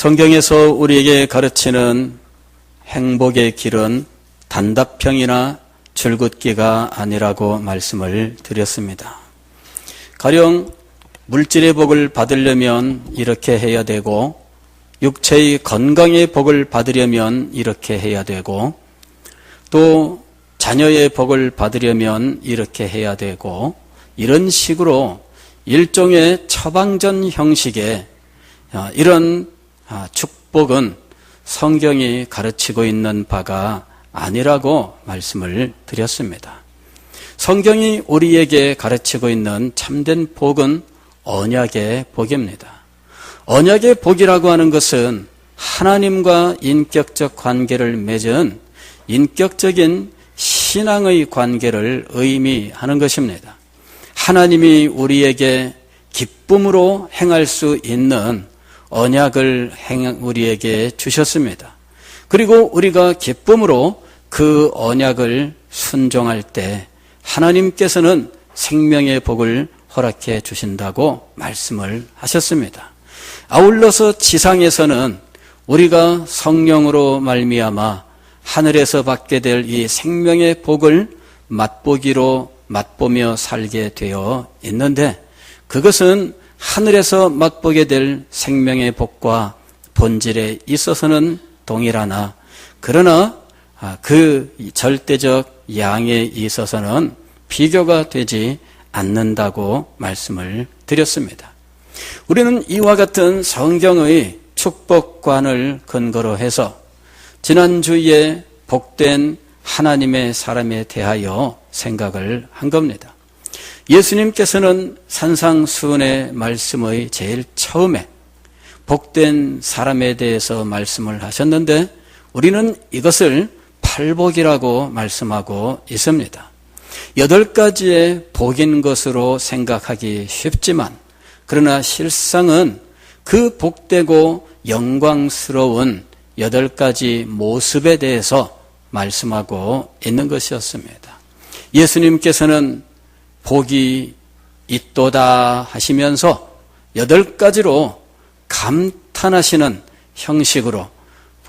성경에서 우리에게 가르치는 행복의 길은 단답형이나 줄긋기가 아니라고 말씀을 드렸습니다. 가령 물질의 복을 받으려면 이렇게 해야 되고, 육체의 건강의 복을 받으려면 이렇게 해야 되고, 또 자녀의 복을 받으려면 이렇게 해야 되고, 이런 식으로 일종의 처방전 형식의 이런 축복은 성경이 가르치고 있는 바가 아니라고 말씀을 드렸습니다. 성경이 우리에게 가르치고 있는 참된 복은 언약의 복입니다. 언약의 복이라고 하는 것은 하나님과 인격적 관계를 맺은 인격적인 신앙의 관계를 의미하는 것입니다. 하나님이 우리에게 기쁨으로 행할 수 있는 언약을 우리에게 주셨습니다. 그리고 우리가 기쁨으로 그 언약을 순종할 때 하나님께서는 생명의 복을 허락해 주신다고 말씀을 하셨습니다. 아울러서 지상에서는 우리가 성령으로 말미암아 하늘에서 받게 될 이 생명의 복을 맛보며 살게 되어 있는데, 그것은 하늘에서 맛보게 될 생명의 복과 본질에 있어서는 동일하나, 그러나 그 절대적 양에 있어서는 비교가 되지 않는다고 말씀을 드렸습니다. 우리는 이와 같은 성경의 축복관을 근거로 해서 지난주에 복된 하나님의 사람에 대하여 생각을 한 겁니다. 예수님께서는 산상수훈의 말씀의 제일 처음에 복된 사람에 대해서 말씀을 하셨는데, 우리는 이것을 팔복이라고 말씀하고 있습니다. 8가지의 복인 것으로 생각하기 쉽지만, 그러나 실상은 그 복되고 영광스러운 8가지 모습에 대해서 말씀하고 있는 것이었습니다. 예수님께서는 복이 있도다 하시면서 8가지로 감탄하시는 형식으로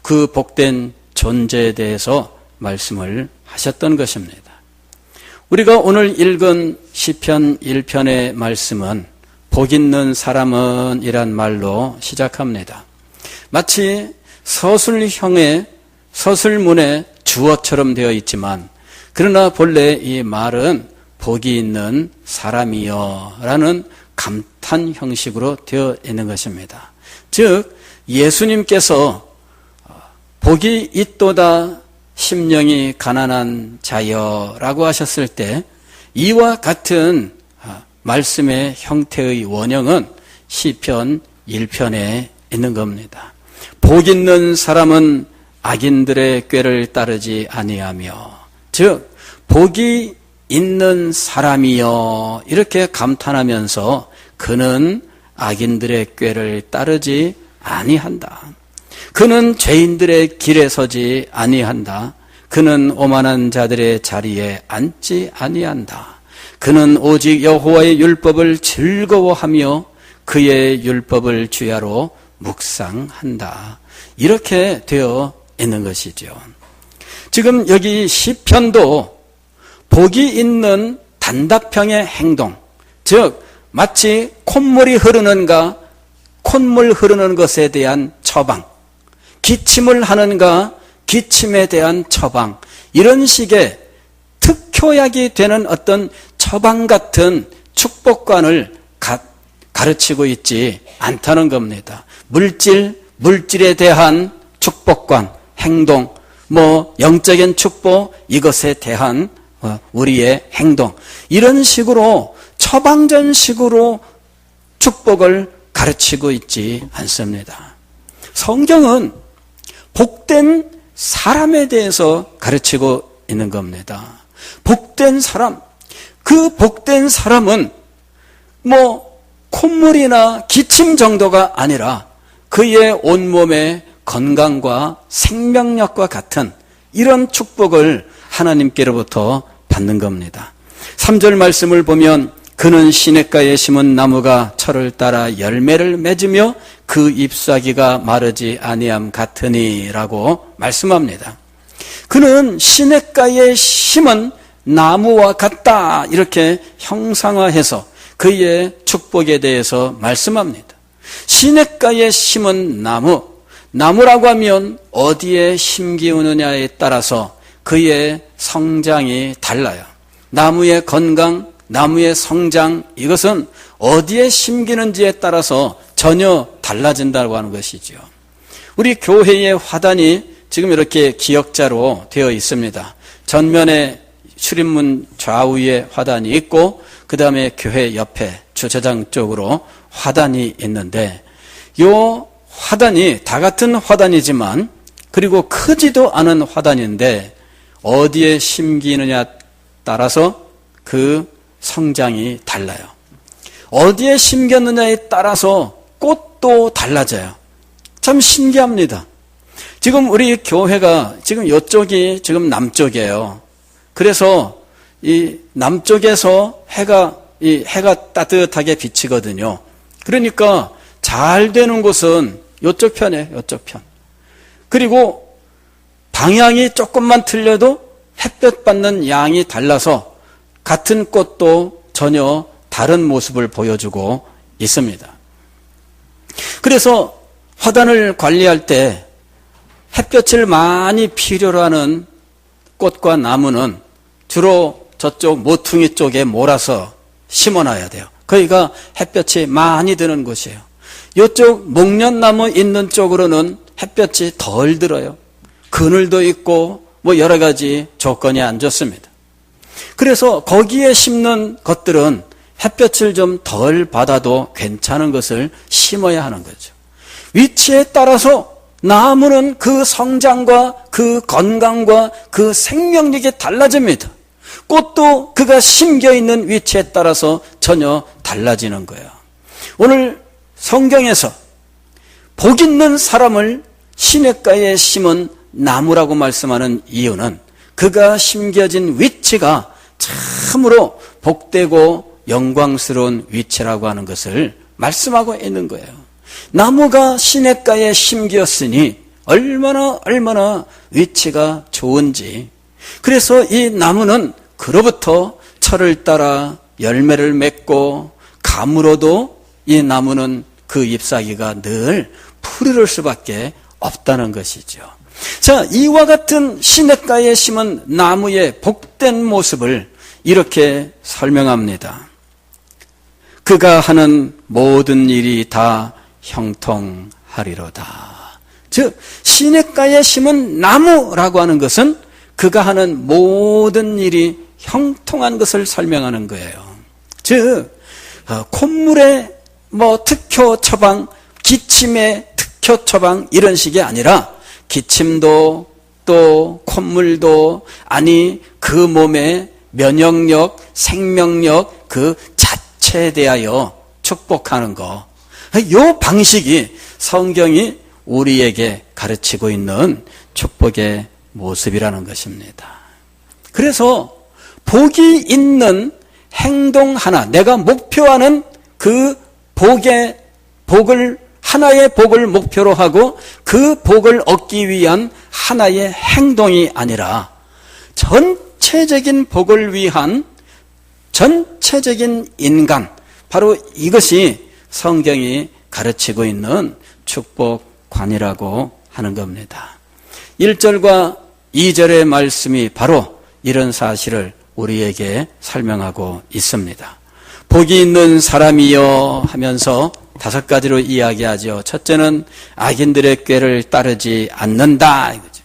그 복된 존재에 대해서 말씀을 하셨던 것입니다. 우리가 오늘 읽은 시편 1편의 말씀은 복 있는 사람은 이란 말로 시작합니다. 마치 서술형의 서술문의 주어처럼 되어 있지만, 그러나 본래 이 말은 복이 있는 사람이여 라는 감탄 형식으로 되어 있는 것입니다. 즉 예수님께서 복이 있도다 심령이 가난한 자여 라고 하셨을 때, 이와 같은 말씀의 형태의 원형은 시편 1편에 있는 겁니다. 복 있는 사람은 악인들의 꾀를 따르지 아니하며, 즉 복이 있는 사람이여 이렇게 감탄하면서 그는 악인들의 꾀를 따르지 아니한다. 그는 죄인들의 길에 서지 아니한다. 그는 오만한 자들의 자리에 앉지 아니한다. 그는 오직 여호와의 율법을 즐거워하며 그의 율법을 주야로 묵상한다. 이렇게 되어 있는 것이죠. 지금 여기 시편도 복이 있는 단답형의 행동, 즉 마치 콧물이 흐르는가 콧물 흐르는 것에 대한 처방, 기침을 하는가 기침에 대한 처방, 이런 식의 특효약이 되는 어떤 처방 같은 축복관을 가르치고 있지 않다는 겁니다. 물질에 대한 축복관, 행동, 영적인 축복, 이것에 대한 우리의 행동, 이런 식으로 처방전식으로 축복을 가르치고 있지 않습니다. 성경은 복된 사람에 대해서 가르치고 있는 겁니다. 복된 사람, 그 복된 사람은 콧물이나 기침 정도가 아니라 그의 온몸의 건강과 생명력과 같은 이런 축복을 하나님께로부터 받는 겁니다. 3절 말씀을 보면 그는 시냇가에 심은 나무가 철을 따라 열매를 맺으며 그 잎사귀가 마르지 아니함 같으니라고 말씀합니다. 그는 시냇가에 심은 나무와 같다, 이렇게 형상화해서 그의 축복에 대해서 말씀합니다. 시냇가에 심은 나무라고 하면 어디에 심기우느냐에 따라서 그의 성장이 달라요. 나무의 건강, 나무의 성장, 이것은 어디에 심기는지에 따라서 전혀 달라진다고 하는 것이죠. 우리 교회의 화단이 지금 이렇게 기역자로 되어 있습니다. 전면에 출입문 좌우에 화단이 있고, 그 다음에 교회 옆에 주차장 쪽으로 화단이 있는데, 요 화단이 다 같은 화단이지만, 그리고 크지도 않은 화단인데 어디에 심기느냐에 따라서 그 성장이 달라요. 어디에 심겼느냐에 따라서 꽃도 달라져요. 참 신기합니다. 지금 우리 교회가 지금 이쪽이 지금 남쪽이에요. 그래서 이 남쪽에서 해가 따뜻하게 비치거든요. 그러니까 잘 되는 곳은 이쪽 편이에요. 이쪽 편. 그리고 방향이 조금만 틀려도 햇볕 받는 양이 달라서 같은 꽃도 전혀 다른 모습을 보여주고 있습니다. 그래서 화단을 관리할 때 햇볕을 많이 필요로 하는 꽃과 나무는 주로 저쪽 모퉁이 쪽에 몰아서 심어놔야 돼요. 거기가 햇볕이 많이 드는 곳이에요. 이쪽 목련나무 있는 쪽으로는 햇볕이 덜 들어요. 그늘도 있고 뭐 여러 가지 조건이 안 좋습니다. 그래서 거기에 심는 것들은 햇볕을 좀 덜 받아도 괜찮은 것을 심어야 하는 거죠. 위치에 따라서 나무는 그 성장과 그 건강과 그 생명력이 달라집니다. 꽃도 그가 심겨있는 위치에 따라서 전혀 달라지는 거예요. 오늘 성경에서 복 있는 사람을 시냇가에 심은 나무라고 말씀하는 이유는 그가 심겨진 위치가 참으로 복되고 영광스러운 위치라고 하는 것을 말씀하고 있는 거예요. 나무가 시냇가에 심겼으니 얼마나 위치가 좋은지. 그래서 이 나무는 그로부터 철을 따라 열매를 맺고 가물어도 이 나무는 그 잎사귀가 늘 푸르를 수밖에 없다는 것이죠. 자, 이와 같은 시냇가에 심은 나무의 복된 모습을 이렇게 설명합니다. 그가 하는 모든 일이 다 형통하리로다. 즉 시냇가에 심은 나무라고 하는 것은 그가 하는 모든 일이 형통한 것을 설명하는 거예요. 즉 콧물의 특효 처방, 기침의 특효 처방 이런 식이 아니라 기침도 또 콧물도 아니 그 몸의 면역력, 생명력 그 자체에 대하여 축복하는 거. 이 방식이 성경이 우리에게 가르치고 있는 축복의 모습이라는 것입니다. 그래서 복이 있는 행동 하나, 내가 목표하는 그 하나의 복을 목표로 하고 그 복을 얻기 위한 하나의 행동이 아니라 전체적인 복을 위한 전체적인 인간, 바로 이것이 성경이 가르치고 있는 축복관이라고 하는 겁니다. 1절과 2절의 말씀이 바로 이런 사실을 우리에게 설명하고 있습니다. 복이 있는 사람이여 하면서 5가지로 이야기하죠. 첫째는 악인들의 꾀를 따르지 않는다. 이거죠.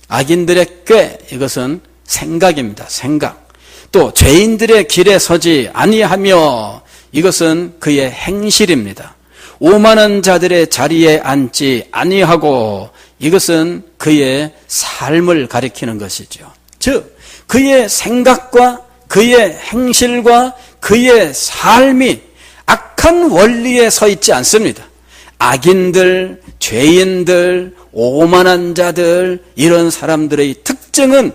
악인들의 꾀, 이것은 생각입니다. 생각. 또 죄인들의 길에 서지 아니하며, 이것은 그의 행실입니다. 오만한 자들의 자리에 앉지 아니하고, 이것은 그의 삶을 가리키는 것이죠. 즉 그의 생각과 그의 행실과 그의 삶이 악한 원리에 서 있지 않습니다. 악인들, 죄인들, 오만한 자들, 이런 사람들의 특징은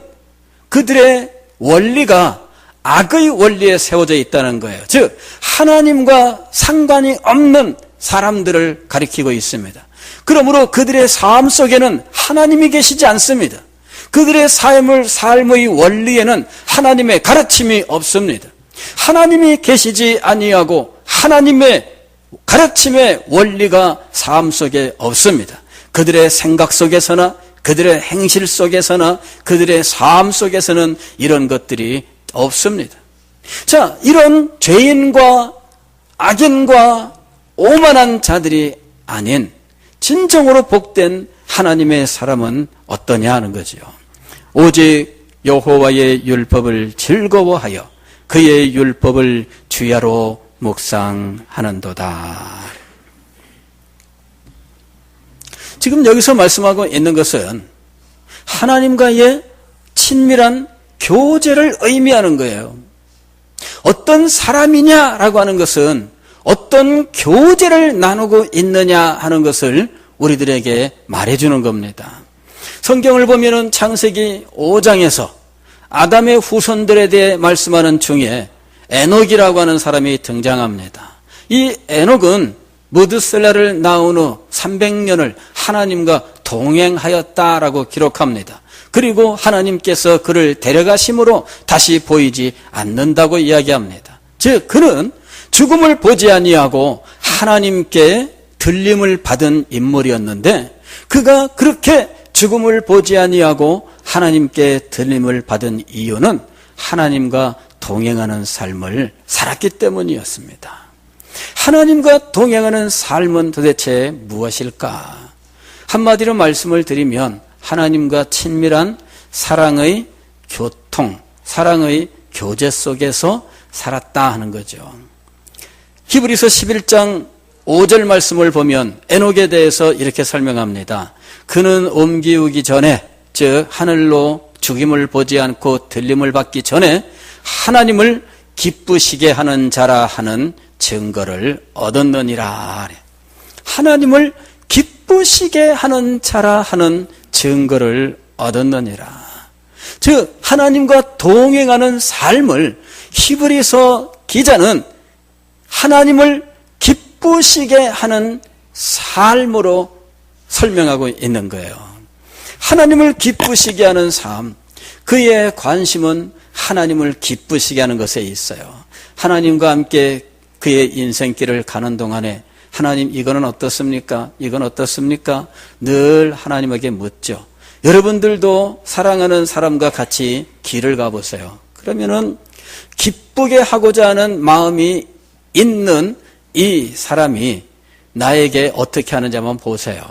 그들의 원리가 악의 원리에 세워져 있다는 거예요. 즉 하나님과 상관이 없는 사람들을 가리키고 있습니다. 그러므로 그들의 삶 속에는 하나님이 계시지 않습니다. 그들의 삶의 원리에는 하나님의 가르침이 없습니다. 하나님이 계시지 아니하고 하나님의 가르침의 원리가 삶 속에 없습니다. 그들의 생각 속에서나 그들의 행실 속에서나 그들의 삶 속에서는 이런 것들이 없습니다. 자, 이런 죄인과 악인과 오만한 자들이 아닌 진정으로 복된 하나님의 사람은 어떠냐 하는 거죠. 오직 여호와의 율법을 즐거워하여 그의 율법을 주야로 묵상하는도다. 지금 여기서 말씀하고 있는 것은 하나님과의 친밀한 교제를 의미하는 거예요. 어떤 사람이냐라고 하는 것은 어떤 교제를 나누고 있느냐 하는 것을 우리들에게 말해주는 겁니다. 성경을 보면은 창세기 5장에서 아담의 후손들에 대해 말씀하는 중에 에녹이라고 하는 사람이 등장합니다. 이 에녹은 무드셀라를 낳은 후 300년을 하나님과 동행하였다라고 기록합니다. 그리고 하나님께서 그를 데려가심으로 다시 보이지 않는다고 이야기합니다. 즉 그는 죽음을 보지 아니하고 하나님께 들림을 받은 인물이었는데 그가 그렇게 죽음을 보지 아니하고 하나님께 들림을 받은 이유는 하나님과 동행하는 삶을 살았기 때문이었습니다. 하나님과 동행하는 삶은 도대체 무엇일까? 한마디로 말씀을 드리면 하나님과 친밀한 사랑의 교통, 사랑의 교제 속에서 살았다 하는 거죠. 히브리서 11장 5절 말씀을 보면 에녹에 대해서 이렇게 설명합니다. 그는 옮기우기 전에, 즉 하늘로 죽임을 보지 않고 들림을 받기 전에 하나님을 기쁘시게 하는 자라 하는 증거를 얻었느니라. 하나님을 기쁘시게 하는 자라 하는 증거를 얻었느니라. 즉 하나님과 동행하는 삶을 히브리서 기자는 하나님을 기쁘시게 하는 삶으로 설명하고 있는 거예요. 하나님을 기쁘시게 하는 삶, 그의 관심은 하나님을 기쁘시게 하는 것에 있어요. 하나님과 함께 그의 인생길을 가는 동안에 하나님 이거는 어떻습니까? 이건 어떻습니까? 늘 하나님에게 묻죠. 여러분들도 사랑하는 사람과 같이 길을 가보세요. 그러면은 기쁘게 하고자 하는 마음이 있는 이 사람이 나에게 어떻게 하는지 한번 보세요.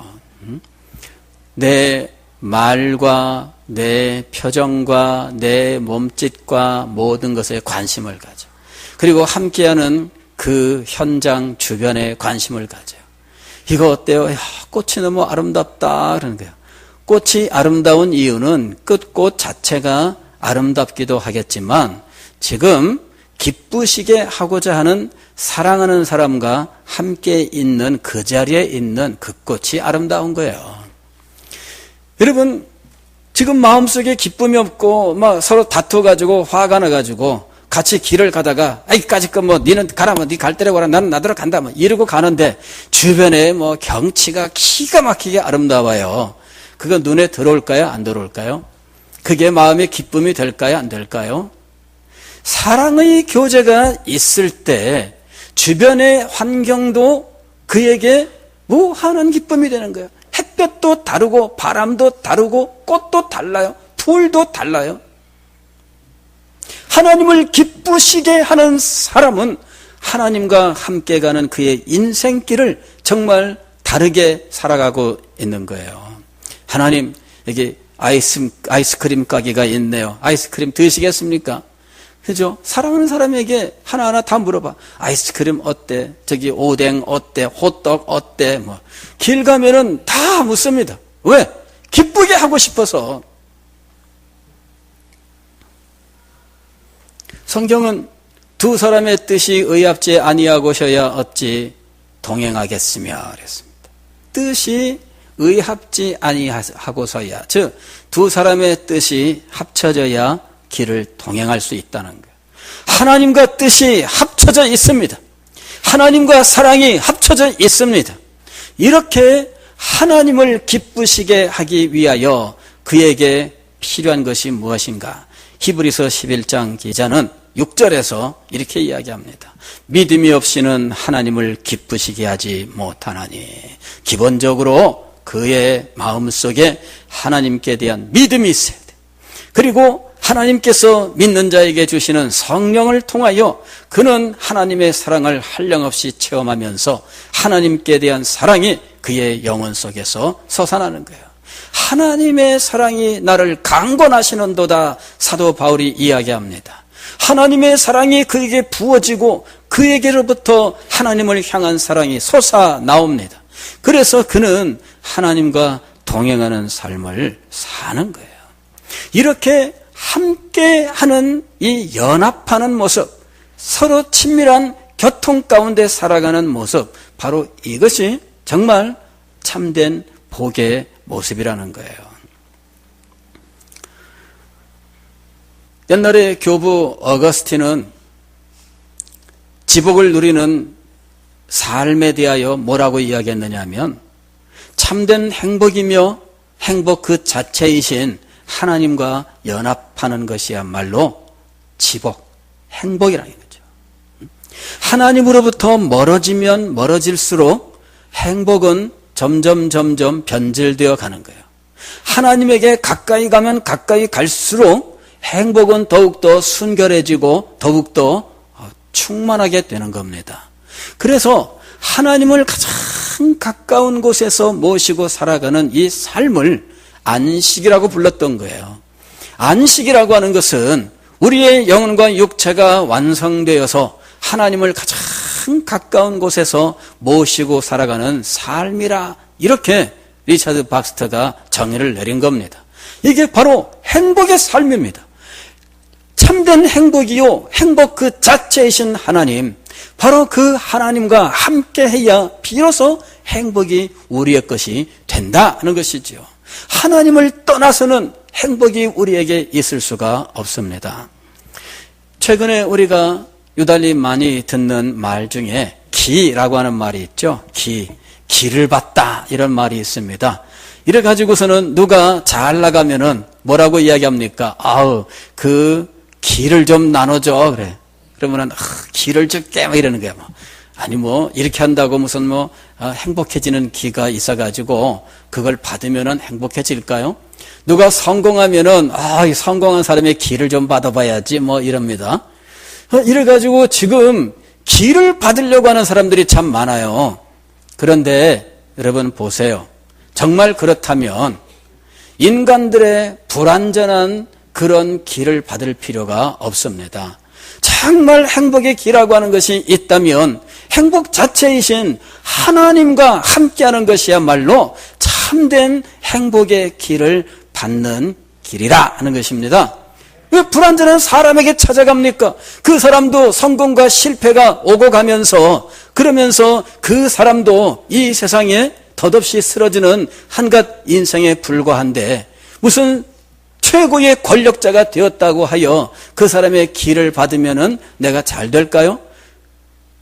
내 말과 내 표정과 내 몸짓과 모든 것에 관심을 가져. 그리고 함께하는 그 현장 주변에 관심을 가져요. 이거 어때요? 야, 꽃이 너무 아름답다 그러는 거예요. 꽃이 아름다운 이유는 끝꽃 자체가 아름답기도 하겠지만 지금 기쁘시게 하고자 하는 사랑하는 사람과 함께 있는 그 자리에 있는 그 꽃이 아름다운 거예요. 여러분 지금 마음속에 기쁨이 없고 막 서로 다투어가지고 화가 나가지고 같이 길을 가다가 아이까짓 뭐 니는 가라 뭐 니 갈 데로 가라 나는 나대로 간다 뭐 이러고 가는데 주변에 뭐 경치가 기가 막히게 아름다워요. 그거 눈에 들어올까요? 안 들어올까요? 그게 마음의 기쁨이 될까요? 안 될까요? 사랑의 교제가 있을 때 주변의 환경도 그에게 무한한 기쁨이 되는 거예요. 햇볕도 다르고 바람도 다르고 꽃도 달라요. 풀도 달라요. 하나님을 기쁘시게 하는 사람은 하나님과 함께 가는 그의 인생길을 정말 다르게 살아가고 있는 거예요. 하나님 여기 아이스크림 가게가 있네요. 아이스크림 드시겠습니까? 그죠? 사랑하는 사람에게 하나하나 다 물어봐. 아이스크림 어때? 저기 오뎅 어때? 호떡 어때? 뭐 길 가면은 다 묻습니다. 왜? 기쁘게 하고 싶어서. 성경은 두 사람의 뜻이 의합지 아니하고셔야 어찌 동행하겠으며 그랬습니다. 뜻이 의합지 아니하고서야, 즉 두 사람의 뜻이 합쳐져야 길을 동행할 수 있다는 거예요. 하나님과 뜻이 합쳐져 있습니다. 하나님과 사랑이 합쳐져 있습니다. 이렇게 하나님을 기쁘시게 하기 위하여 그에게 필요한 것이 무엇인가? 히브리서 11장 기자는 6절에서 이렇게 이야기합니다. 믿음이 없이는 하나님을 기쁘시게 하지 못하나니. 기본적으로 그의 마음속에 하나님께 대한 믿음이 있어야 돼. 그리고 하나님께서 믿는 자에게 주시는 성령을 통하여 그는 하나님의 사랑을 한량없이 체험하면서 하나님께 대한 사랑이 그의 영혼 속에서 솟아나는 거예요. 하나님의 사랑이 나를 강권하시는도다, 사도 바울이 이야기합니다. 하나님의 사랑이 그에게 부어지고 그에게로부터 하나님을 향한 사랑이 솟아나옵니다. 그래서 그는 하나님과 동행하는 삶을 사는 거예요. 이렇게 함께하는 이 연합하는 모습, 서로 친밀한 교통 가운데 살아가는 모습, 바로 이것이 정말 참된 복의 모습이라는 거예요. 옛날에 교부 어거스틴은 지복을 누리는 삶에 대하여 뭐라고 이야기했느냐 하면, 참된 행복이며 행복 그 자체이신 하나님과 연합하는 것이야말로 지복, 행복이라는 거죠. 하나님으로부터 멀어지면 멀어질수록 행복은 점점 변질되어 가는 거예요. 하나님에게 가까이 가면 가까이 갈수록 행복은 더욱더 순결해지고 더욱더 충만하게 되는 겁니다. 그래서 하나님을 가장 가까운 곳에서 모시고 살아가는 이 삶을 안식이라고 불렀던 거예요. 안식이라고 하는 것은 우리의 영혼과 육체가 완성되어서 하나님을 가장 가까운 곳에서 모시고 살아가는 삶이라, 이렇게 리차드 박스터가 정의를 내린 겁니다. 이게 바로 행복의 삶입니다. 참된 행복이요, 행복 그 자체이신 하나님, 바로 그 하나님과 함께해야 비로소 행복이 우리의 것이 된다는 것이지요. 하나님을 떠나서는 행복이 우리에게 있을 수가 없습니다. 최근에 우리가 유달리 많이 듣는 말 중에 기라고 하는 말이 있죠. 기를 받다, 이런 말이 있습니다. 이래 가지고서는 누가 잘 나가면은 뭐라고 이야기합니까? 그 기를 좀 나눠줘, 그래. 그러면은 기를 줄게, 막 이러는 거야. 아니 이렇게 한다고 무슨 행복해지는 기가 있어가지고 그걸 받으면은 행복해질까요? 누가 성공하면은 이 성공한 사람의 기를 좀 받아봐야지, 이럽니다. 이래가지고 지금 기를 받으려고 하는 사람들이 참 많아요. 그런데 여러분 보세요. 정말 그렇다면 인간들의 불완전한 그런 기를 받을 필요가 없습니다. 정말 행복의 기라고 하는 것이 있다면 행복 자체이신 하나님과 함께하는 것이야말로 참된 행복의 길을 받는 길이라 하는 것입니다. 왜 불완전한 사람에게 찾아갑니까? 그 사람도 성공과 실패가 오고 가면서, 그러면서 그 사람도 이 세상에 덧없이 쓰러지는 한갓 인생에 불과한데, 무슨 최고의 권력자가 되었다고 하여 그 사람의 기를 받으면은 내가 잘 될까요?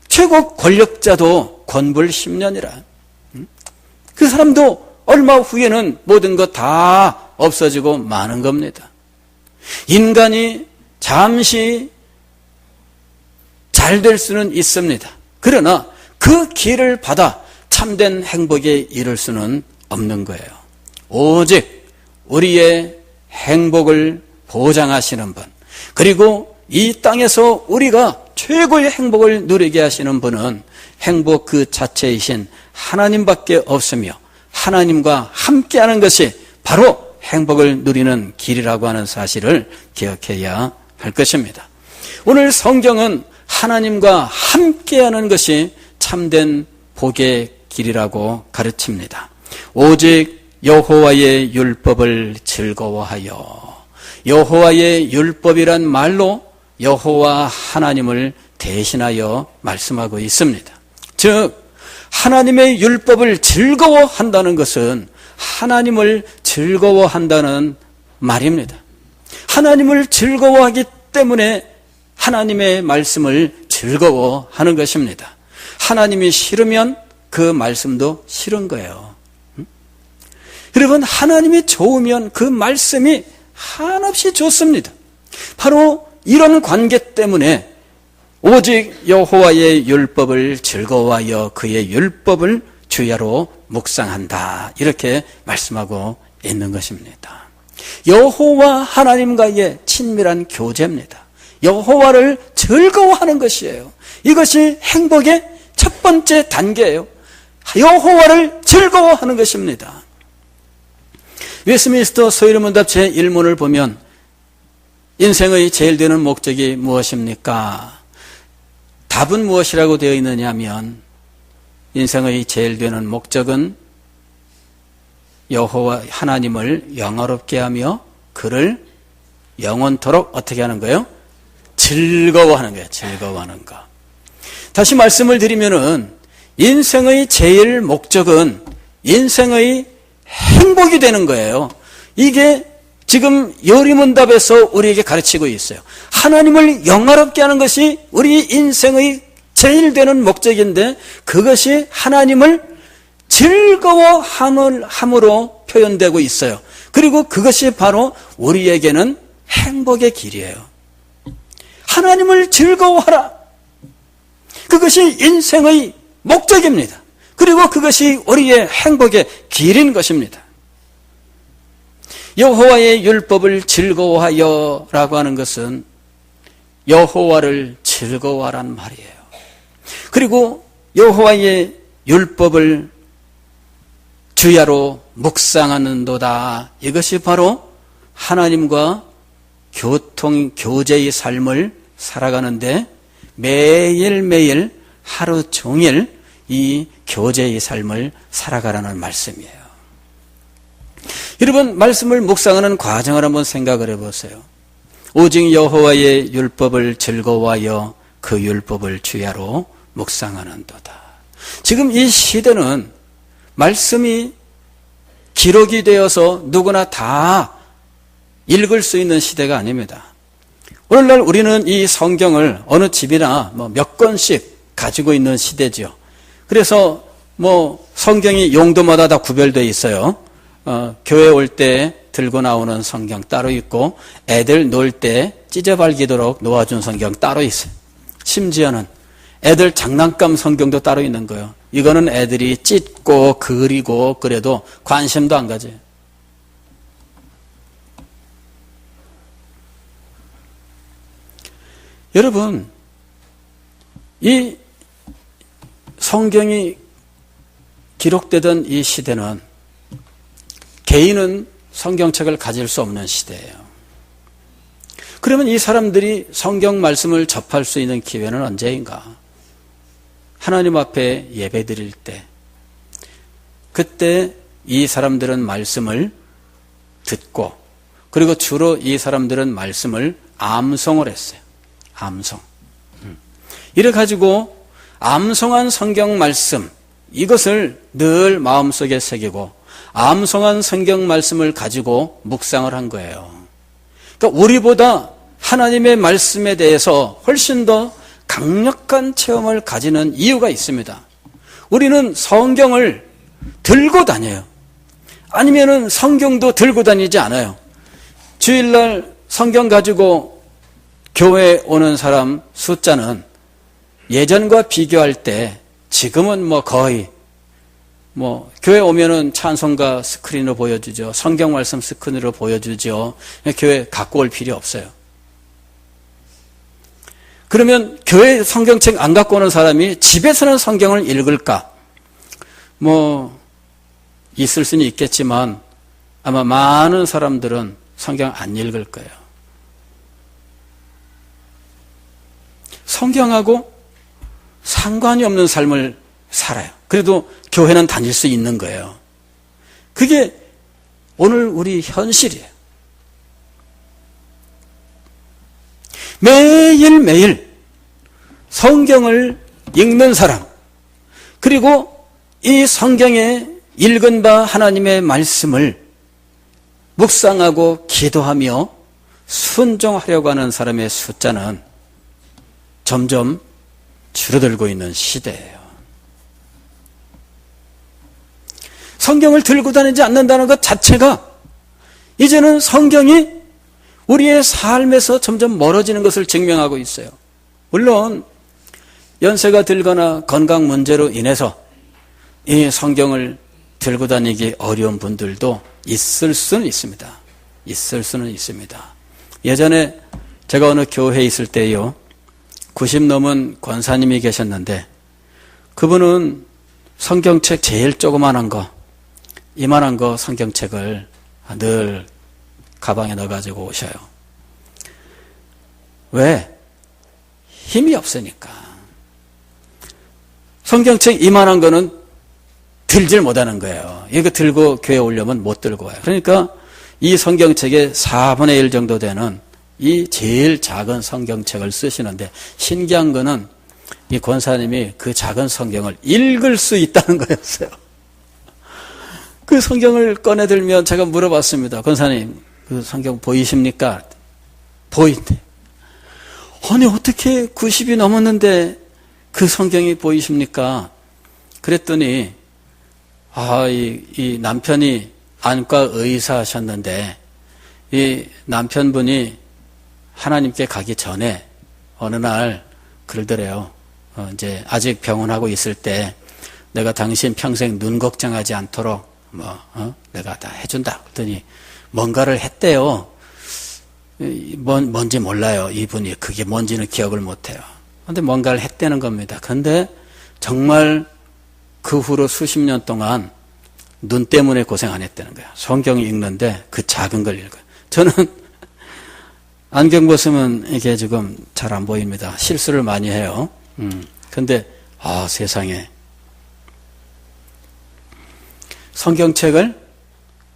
최고 권력자도 권불 10년이라. 그 사람도 얼마 후에는 모든 것 다 없어지고 마는 겁니다. 인간이 잠시 잘 될 수는 있습니다. 그러나 그 길을 받아 참된 행복에 이를 수는 없는 거예요. 오직 우리의 행복을 보장하시는 분, 그리고 이 땅에서 우리가 최고의 행복을 누리게 하시는 분은 행복 그 자체이신 하나님밖에 없으며, 하나님과 함께하는 것이 바로 행복을 누리는 길이라고 하는 사실을 기억해야 할 것입니다. 오늘 성경은 하나님과 함께하는 것이 참된 복의 길이라고 가르칩니다. 오직 여호와의 율법을 즐거워하여. 여호와의 율법이란 말로 여호와 하나님을 대신하여 말씀하고 있습니다. 즉 하나님의 율법을 즐거워한다는 것은 하나님을 즐거워한다는 말입니다. 하나님을 즐거워하기 때문에 하나님의 말씀을 즐거워하는 것입니다. 하나님이 싫으면 그 말씀도 싫은 거예요. 여러분, 하나님이 좋으면 그 말씀이 한없이 좋습니다. 바로 이런 관계 때문에 오직 여호와의 율법을 즐거워하여 그의 율법을 주야로 묵상한다, 이렇게 말씀하고 있는 것입니다. 여호와 하나님과의 친밀한 교제입니다. 여호와를 즐거워하는 것이에요. 이것이 행복의 첫 번째 단계예요. 여호와를 즐거워하는 것입니다. 웨스민스터 소위문답 제1문을 보면 인생의 제일 되는 목적이 무엇입니까? 답은 무엇이라고 되어 있느냐 하면 인생의 제일 되는 목적은 여호와 하나님을 영화롭게 하며 그를 영원토록 어떻게 하는 거예요? 즐거워하는 거예요. 즐거워하는 거. 다시 말씀을 드리면은 인생의 제일 목적은 인생의 행복이 되는 거예요. 이게 지금 요리문답에서 우리에게 가르치고 있어요. 하나님을 영화롭게 하는 것이 우리 인생의 제일 되는 목적인데 그것이 하나님을 즐거워함으로 표현되고 있어요. 그리고 그것이 바로 우리에게는 행복의 길이에요. 하나님을 즐거워하라. 그것이 인생의 목적입니다. 그리고 그것이 우리의 행복의 길인 것입니다. 여호와의 율법을 즐거워하여 라고 하는 것은 여호와를 즐거워하란 말이에요. 그리고 여호와의 율법을 주야로 묵상하는도다. 이것이 바로 하나님과 교제의 삶을 살아가는데 매일매일 하루 종일 이 교제의 삶을 살아가라는 말씀이에요. 여러분, 말씀을 묵상하는 과정을 한번 생각을 해보세요. 오직 여호와의 율법을 즐거워하여 그 율법을 주야로 묵상하는도다. 지금 이 시대는 말씀이 기록이 되어서 누구나 다 읽을 수 있는 시대가 아닙니다. 오늘날 우리는 이 성경을 어느 집이나 몇 권씩 가지고 있는 시대죠. 그래서 성경이 용도마다 다 구별되어 있어요. 교회 올 때 들고 나오는 성경 따로 있고 애들 놀 때 찢어발기도록 놓아준 성경 따로 있어요. 심지어는 애들 장난감 성경도 따로 있는 거예요. 이거는 애들이 찢고 그리고 그래도 관심도 안 가져요. 여러분, 이 성경이 기록되던 이 시대는 개인은 성경책을 가질 수 없는 시대예요. 그러면 이 사람들이 성경 말씀을 접할 수 있는 기회는 언제인가? 하나님 앞에 예배 드릴 때, 그때 이 사람들은 말씀을 듣고, 그리고 주로 이 사람들은 말씀을 암송을 했어요. 암송. 이래 가지고 암송한 성경 말씀, 이것을 늘 마음속에 새기고 암송한 성경 말씀을 가지고 묵상을 한 거예요. 그러니까 우리보다 하나님의 말씀에 대해서 훨씬 더 강력한 체험을 가지는 이유가 있습니다. 우리는 성경을 들고 다녀요. 아니면은 성경도 들고 다니지 않아요. 주일날 성경 가지고 교회에 오는 사람 숫자는 예전과 비교할 때 지금은 거의 교회 오면은 찬송가 스크린으로 보여주죠. 성경 말씀 스크린으로 보여주죠. 교회 갖고 올 필요 없어요. 그러면 교회 성경책 안 갖고 오는 사람이 집에서는 성경을 읽을까? 있을 수는 있겠지만 아마 많은 사람들은 성경 안 읽을 거예요. 성경하고 상관이 없는 삶을 살아요. 그래도 교회는 다닐 수 있는 거예요. 그게 오늘 우리 현실이에요. 매일매일 성경을 읽는 사람, 그리고 이 성경에 읽은 바 하나님의 말씀을 묵상하고 기도하며 순종하려고 하는 사람의 숫자는 점점 줄어들고 있는 시대예요. 성경을 들고 다니지 않는다는 것 자체가 이제는 성경이 우리의 삶에서 점점 멀어지는 것을 증명하고 있어요. 물론 연세가 들거나 건강 문제로 인해서 이 성경을 들고 다니기 어려운 분들도 있을 수는 있습니다. 있을 수는 있습니다. 예전에 제가 어느 교회에 있을 때요, 90 넘은 권사님이 계셨는데 그분은 성경책 제일 조그만한 거, 이만한 거 성경책을 늘 가방에 넣어가지고 오셔요. 왜? 힘이 없으니까. 성경책 이만한 거는 들질 못하는 거예요. 이거 들고 교회에 오려면 못 들고 와요. 그러니까 이 성경책의 4분의 1 정도 되는 이 제일 작은 성경책을 쓰시는데, 신기한 거는 이 권사님이 그 작은 성경을 읽을 수 있다는 거였어요. 그 성경을 꺼내들면 제가 물어봤습니다. 권사님, 그 성경 보이십니까? 보인대. 아니, 어떻게 90이 넘었는데 그 성경이 보이십니까? 그랬더니, 이 남편이 안과 의사하셨는데, 이 남편분이 하나님께 가기 전에 어느 날 그러더래요. 이제 아직 병원하고 있을 때 내가 당신 평생 눈 걱정하지 않도록 내가 다 해준다. 그랬더니 뭔가를 했대요. 뭔지 몰라요. 이분이 그게 뭔지는 기억을 못해요. 그런데 뭔가를 했다는 겁니다. 그런데 정말 그 후로 수십 년 동안 눈 때문에 고생 안 했다는 거예요. 성경 읽는데 그 작은 걸 읽어요. 저는 안경 벗으면 이게 지금 잘 안 보입니다. 실수를 많이 해요. 근데 세상에 성경책을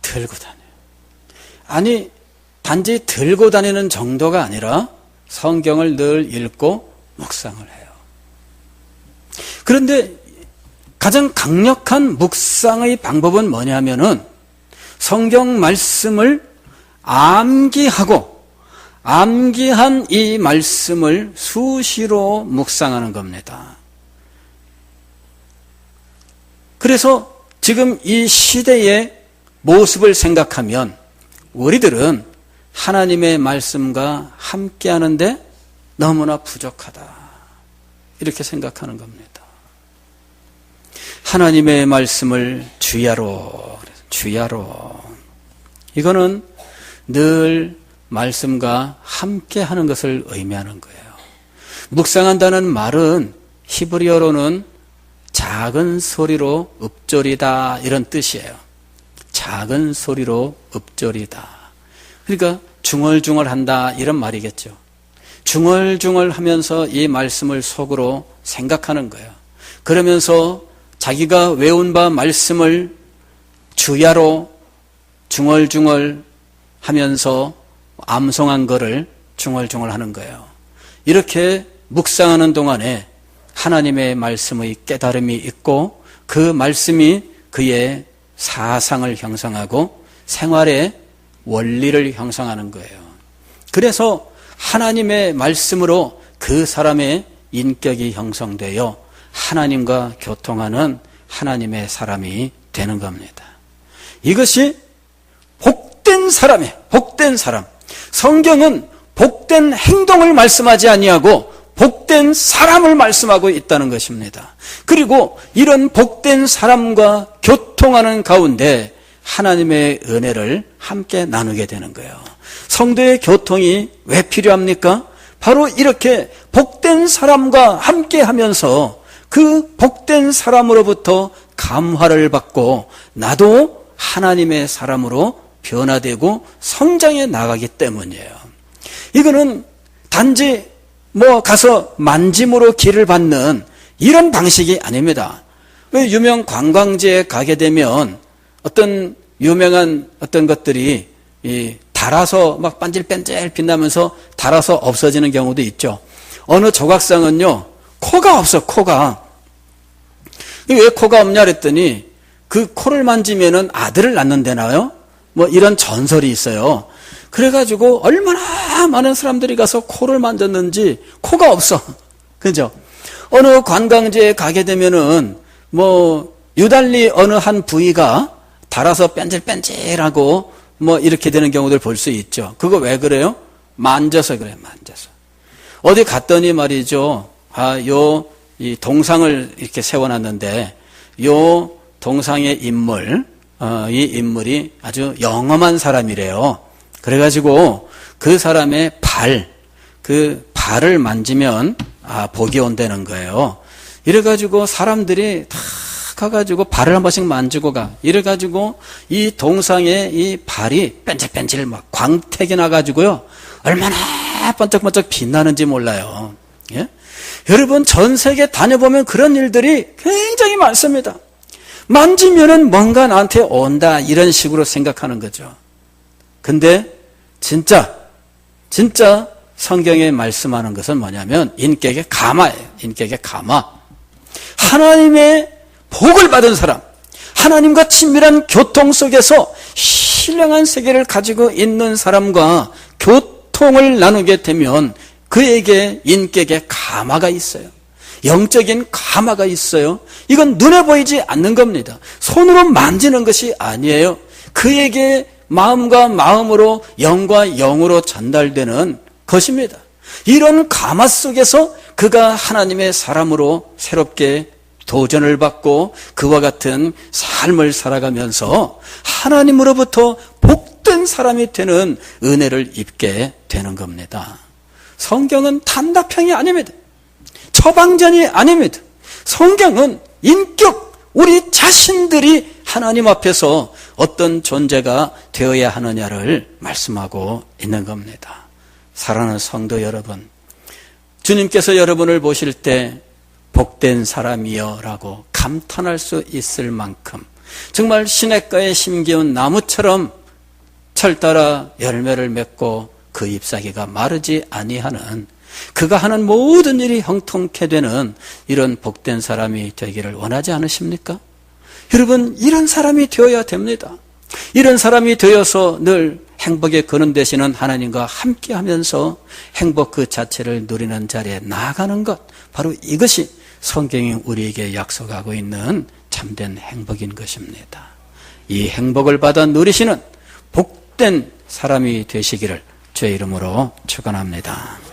들고 다녀요. 아니, 단지 들고 다니는 정도가 아니라 성경을 늘 읽고 묵상을 해요. 그런데 가장 강력한 묵상의 방법은 뭐냐면은 성경 말씀을 암기한 이 말씀을 수시로 묵상하는 겁니다. 그래서 지금 이 시대의 모습을 생각하면 우리들은 하나님의 말씀과 함께하는데 너무나 부족하다, 이렇게 생각하는 겁니다. 하나님의 말씀을 주야로, 이거는 늘 말씀과 함께하는 것을 의미하는 거예요. 묵상한다는 말은 히브리어로는 작은 소리로 읊조리다, 이런 뜻이에요. 작은 소리로 읊조리다. 그러니까 중얼중얼한다, 이런 말이겠죠. 중얼중얼하면서 이 말씀을 속으로 생각하는 거예요. 그러면서 자기가 외운 바 말씀을 주야로 중얼중얼 하면서 암송한 거를 중얼중얼하는 거예요. 이렇게 묵상하는 동안에 하나님의 말씀의 깨달음이 있고 그 말씀이 그의 사상을 형성하고 생활의 원리를 형성하는 거예요. 그래서 하나님의 말씀으로 그 사람의 인격이 형성되어 하나님과 교통하는 하나님의 사람이 되는 겁니다. 이것이 복된 사람이에요. 복된 사람. 성경은 복된 행동을 말씀하지 아니하고 복된 사람을 말씀하고 있다는 것입니다. 그리고 이런 복된 사람과 교통하는 가운데 하나님의 은혜를 함께 나누게 되는 거예요. 성도의 교통이 왜 필요합니까? 바로 이렇게 복된 사람과 함께 하면서 그 복된 사람으로부터 감화를 받고 나도 하나님의 사람으로 변화되고 성장해 나가기 때문이에요. 이거는 단지 가서 만짐으로 길을 받는 이런 방식이 아닙니다. 왜 유명 관광지에 가게 되면 어떤 유명한 어떤 것들이 달아서 막 반질반질 빛나면서 달아서 없어지는 경우도 있죠. 어느 조각상은요, 코가 없어, 코가. 왜 코가 없냐 그랬더니 그 코를 만지면은 아들을 낳는다나요? 이런 전설이 있어요. 그래가지고 얼마나 많은 사람들이 가서 코를 만졌는지 코가 없어. 그죠? 어느 관광지에 가게 되면은 유달리 어느 한 부위가 달아서 뺀질뺀질하고 뭐 이렇게 되는 경우들 볼 수 있죠. 그거 왜 그래요? 만져서 그래요. 만져서. 어디 갔더니 말이죠. 이 동상을 이렇게 세워놨는데 요 동상의 인물, 이 인물이 아주 영험한 사람이래요. 그래가지고 그 사람의 그 발을 만지면 복이 온다는 거예요. 이래가지고 사람들이 다 가가지고 발을 한 번씩 만지고 가. 이래가지고 이 동상의 이 발이 뺀질뺀질 막 광택이 나가지고요. 얼마나 번쩍번쩍 빛나는지 몰라요. 예? 여러분 전 세계 다녀보면 그런 일들이 굉장히 많습니다. 만지면은 뭔가 나한테 온다 이런 식으로 생각하는 거죠. 근데 진짜 성경에 말씀하는 것은 뭐냐면 인격의 감화예요. 인격의 감화. 하나님의 복을 받은 사람, 하나님과 친밀한 교통 속에서 신령한 세계를 가지고 있는 사람과 교통을 나누게 되면 그에게 인격의 감화가 있어요. 영적인 감화가 있어요. 이건 눈에 보이지 않는 겁니다. 손으로 만지는 것이 아니에요. 그에게 마음과 마음으로 영과 영으로 전달되는 것입니다. 이런 감화 속에서 그가 하나님의 사람으로 새롭게 도전을 받고 그와 같은 삶을 살아가면서 하나님으로부터 복된 사람이 되는 은혜를 입게 되는 겁니다. 성경은 단답형이 아닙니다. 처방전이 아닙니다. 성경은 인격, 우리 자신들이 하나님 앞에서 어떤 존재가 되어야 하느냐를 말씀하고 있는 겁니다. 사랑하는 성도 여러분, 주님께서 여러분을 보실 때 복된 사람이여 라고 감탄할 수 있을 만큼 정말 시냇가에 심기운 나무처럼 철따라 열매를 맺고 그 잎사귀가 마르지 아니하는, 그가 하는 모든 일이 형통케 되는 이런 복된 사람이 되기를 원하지 않으십니까? 여러분, 이런 사람이 되어야 됩니다. 이런 사람이 되어서 늘 행복에 거론되시는 하나님과 함께하면서 행복 그 자체를 누리는 자리에 나아가는 것, 바로 이것이 성경이 우리에게 약속하고 있는 참된 행복인 것입니다. 이 행복을 받아 누리시는 복된 사람이 되시기를 주의 이름으로 축원합니다.